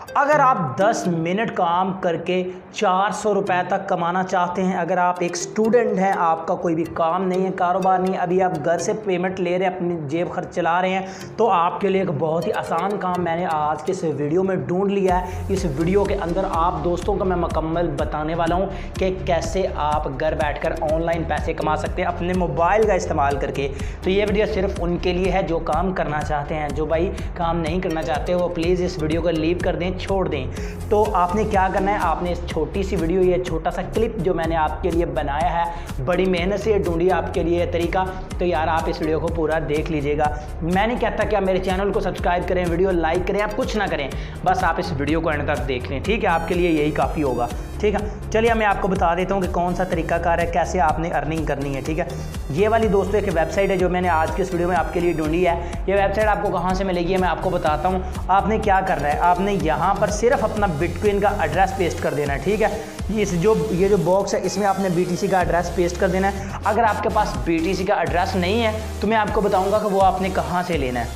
अगर आप 10 मिनट काम करके 400 रुपये तक कमाना चाहते हैं, अगर आप एक स्टूडेंट हैं, आपका कोई भी काम नहीं है, कारोबार नहीं है, अभी आप घर से पेमेंट ले रहे हैं, अपनी जेब खर्च चला रहे हैं, तो आपके लिए एक बहुत ही आसान काम मैंने आज के इस वीडियो में ढूंढ लिया है। इस वीडियो के अंदर आप दोस्तों को मैं मुकम्मल बताने वाला हूं कि कैसे आप घर बैठकर ऑनलाइन पैसे कमा सकते हैं अपने मोबाइल का इस्तेमाल करके। तो ये वीडियो सिर्फ उनके लिए है जो काम करना चाहते हैं। जो भाई काम नहीं करना चाहते वो प्लीज़ इस वीडियो को लीव कर दें, छोड़ दें। तो आपने क्या करना है, आपने इस छोटी सी वीडियो, ये छोटा सा क्लिप जो मैंने आपके लिए बनाया है, बड़ी मेहनत से ढूंढी आपके लिए तरीका, तो यार आप इस वीडियो को पूरा देख लीजिएगा। मैं नहीं कहता कि आप मेरे चैनल को सब्सक्राइब करें, वीडियो लाइक करें, आप कुछ ना करें, बस आप इस वीडियो को एंड तक देख लें, ठीक है? आपके लिए यही काफ़ी होगा, ठीक है? चलिए मैं आपको बता देता हूँ कि कौन सा तरीकाकार है, कैसे आपने अर्निंग करनी है, ठीक है? ये वाली दोस्तों एक वेबसाइट है जो मैंने आज के इस वीडियो में आपके लिए ढूंढी है। ये वेबसाइट आपको कहाँ से मिलेगी मैं आपको बताता हूँ। आपने क्या करना है, आपने यहाँ पर सिर्फ अपना बिटकॉइन का एड्रेस पेस्ट कर देना है, ठीक है? ये जो बॉक्स है इसमें आपने BTC का एड्रेस पेस्ट कर देना है। अगर आपके पास BTC का एड्रेस नहीं है तो मैं आपको बताऊँगा कि वो आपने कहाँ से लेना है।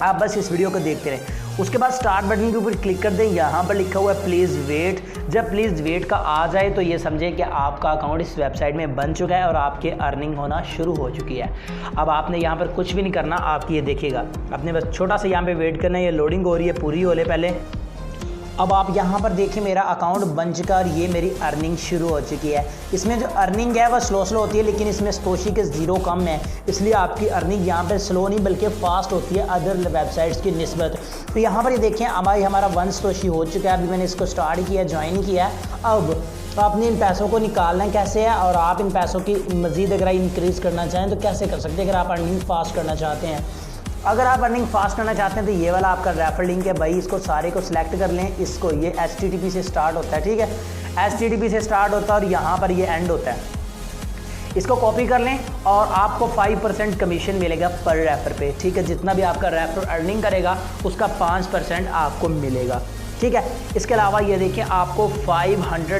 आप बस इस वीडियो को देखते रहें। उसके बाद स्टार्ट बटन के ऊपर क्लिक कर दें। यहाँ पर लिखा हुआ है प्लीज़ वेट। जब प्लीज़ वेट का आ जाए तो ये समझें कि आपका अकाउंट इस वेबसाइट में बन चुका है और आपके अर्निंग होना शुरू हो चुकी है। अब आपने यहाँ पर कुछ भी नहीं करना, आप ये देखिएगा, आपने बस छोटा सा यहाँ पे वेट करना है। ये लोडिंग हो रही है, पूरी हो ले पहले। अब आप यहाँ पर देखिए मेरा अकाउंट बन चुका है और ये मेरी अर्निंग शुरू हो चुकी है। इसमें जो अर्निंग है वह स्लो होती है, लेकिन इसमें सतोशी के 0 कम है, इसलिए आपकी अर्निंग यहाँ पर स्लो नहीं बल्कि फास्ट होती है अदर वेबसाइट्स की निस्बत। तो यहाँ पर ये देखें हमारा 1 सतोशी हो चुका है। अभी मैंने इसको स्टार्ट किया, ज्वाइन किया है। अब आपने इन पैसों को निकालना कैसे है और आप इन पैसों की मज़ीद अगर इंक्रीज़ करना चाहें तो कैसे कर सकते हैं, अगर आप अर्निंग फास्ट करना चाहते हैं। अगर आप अर्निंग फास्ट करना चाहते हैं तो ये वाला आपका रेफर लिंक है भाई, इसको सारे को सिलेक्ट कर लें। इसको ये HTTP से स्टार्ट होता है, ठीक है? HTTP से स्टार्ट होता है और यहाँ पर ये एंड होता है। इसको कॉपी कर लें और आपको 5% कमीशन मिलेगा पर रेफर पे, ठीक है? जितना भी आपका रेफर अर्निंग करेगा उसका 5% आपको मिलेगा, ठीक है? इसके अलावा ये देखिए आपको 500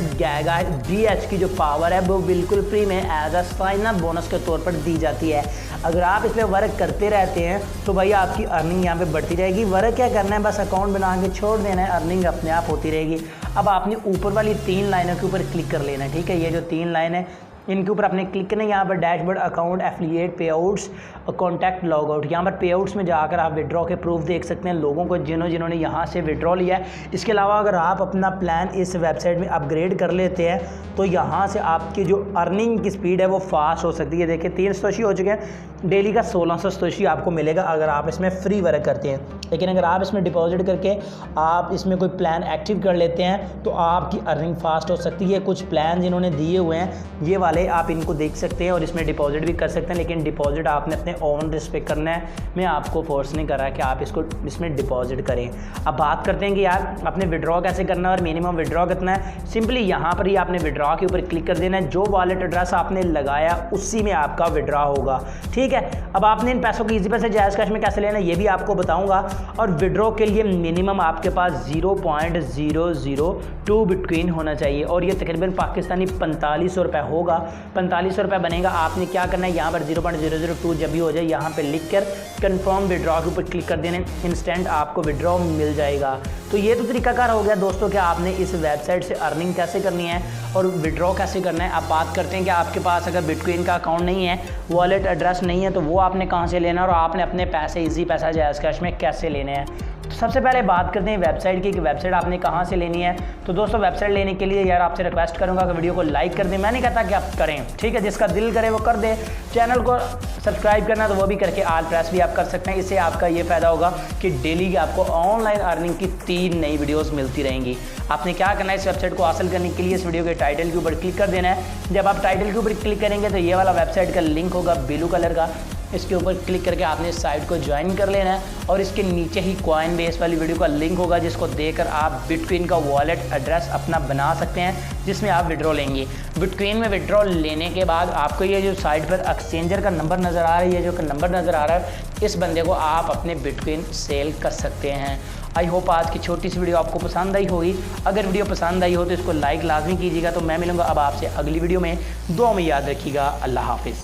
GHz की जो पावर है वो बिल्कुल फ्री में as a sign up bonus के तौर पर दी जाती है। अगर आप इस पर वर्क करते रहते हैं तो भाई आपकी अर्निंग यहाँ पे बढ़ती रहेगी। वर्क क्या करना है, बस अकाउंट बना के छोड़ देना है, अर्निंग अपने आप होती रहेगी। अब आपने ऊपर वाली 3 लाइनों के ऊपर क्लिक कर लेना है, ठीक है? ये जो 3 लाइन है इनके ऊपर आपने क्लिक करना है। यहाँ पर डैशबोर्ड, अकाउंट, एफिलिएट, पे आउट्स, कॉन्टैक्ट, लॉग आउट। यहाँ पर पे आउट्स में जाकर आप विड्रॉ के प्रूफ देख सकते हैं लोगों को जिन्होंने यहाँ से विड्रॉ लिया है। इसके अलावा अगर आप अपना प्लान इस वेबसाइट में अपग्रेड कर लेते हैं तो यहाँ से आपकी जो अर्निंग की स्पीड है वो फास्ट हो सकती है। देखिए 3 सतोशी हो चुके हैं, डेली का 1600 सतोशी आपको मिलेगा अगर आप इसमें फ्री वर्क करते हैं। लेकिन अगर आप इसमें डिपॉजिट करके आप इसमें कोई प्लान एक्टिव कर लेते हैं तो आपकी अर्निंग फास्ट हो सकती है। कुछ प्लान जिन्होंने दिए हुए हैं ये वाले, आप इनको देख सकते हैं और इसमें डिपॉजिट भी कर सकते हैं, लेकिन डिपॉजिट आपने अपने ओन रिस्क पे करना है। मैं आपको फोर्स नहीं कर रहा कि आप इसमें डिपॉजिट करें। अब बात करते हैं कि यार आपने विड्रॉ कैसे करना है और मिनिमम विड्रॉ कितना है। सिंपली यहाँ पर ही आपने विड्रॉ के ऊपर क्लिक कर देना है। जो वॉलेट एड्रेस आपने लगाया उसी में आपका विड्रॉ होगा, ठीक है? अब आपने इन पैसों को ईजी पैसे जायज़ कैश में कैसे लेना है ये भी आपको बताऊंगा। और विड्रॉ के लिए मिनिमम आपके पास 0.002 बिटकॉइन होना चाहिए और ये तकरीबन पाकिस्तानी 4500 रुपये होगा। 4500 रुपये बनेगा। आपने क्या करना है, यहाँ पर 0.002 जब भी हो जाए यहाँ पे लिख कर कन्फर्म विड्रॉ के ऊपर क्लिक कर देने, इंस्टेंट आपको विड्रॉ मिल जाएगा। तो ये तो तरीकाकार हो गया दोस्तों कि आपने इस वेबसाइट से अर्निंग कैसे करनी है और विड्रॉ कैसे करना है। अब बात करते हैं कि आपके पास अगर बिटकॉइन का अकाउंट नहीं है, वॉलेट एड्रेस नहीं है, तो वो आपने कहाँ से लेना है और आपने अपने पैसे ईजी पैसा जायज़ कैश में कैसे लेने हैं। तो सबसे पहले बात करते हैं वेबसाइट की कि वेबसाइट आपने कहाँ से लेनी है। तो दोस्तों वेबसाइट लेने के लिए यार आपसे रिक्वेस्ट करूँगा कि वीडियो को लाइक कर दें। मैं नहीं कहता कि आप करें, ठीक है? जिसका दिल करे वो कर दे। चैनल को सब्सक्राइब करना तो वो भी करके आल प्रेस भी आप कर सकते हैं। इससे आपका ये फ़ायदा होगा कि डेली आपको ऑनलाइन अर्निंग की 3 नई वीडियोस मिलती रहेंगी। आपने क्या करना है, इस वेबसाइट को हासिल करने के लिए इस वीडियो के टाइटल के ऊपर क्लिक कर देना है। जब आप टाइटल के ऊपर क्लिक करेंगे तो ये वाला वेबसाइट का लिंक होगा ब्लू कलर का, इसके ऊपर क्लिक करके आपने इस साइट को ज्वाइन कर लेना है और इसके नीचे ही कॉइन बेस वाली वीडियो का लिंक होगा जिसको देकर आप बिटकॉइन का वॉलेट एड्रेस अपना बना सकते हैं जिसमें आप विड्रॉ लेंगे। बिटकॉइन में विड्रॉ लेने के बाद आपको ये जो साइट पर एक्सचेंजर का नंबर नज़र आ रहा है, ये जो नंबर नज़र आ रहा है, इस बंदे को आप अपने बिटकॉइन सेल कर सकते हैं। आई होप आज की छोटी सी वीडियो आपको पसंद आई होगी। अगर वीडियो पसंद आई हो तो इसको लाइक लाजमी कीजिएगा। तो मैं मिलूँगा अब आपसे अगली वीडियो में। दुआ में याद रखिएगा। अल्लाह हाफिज़।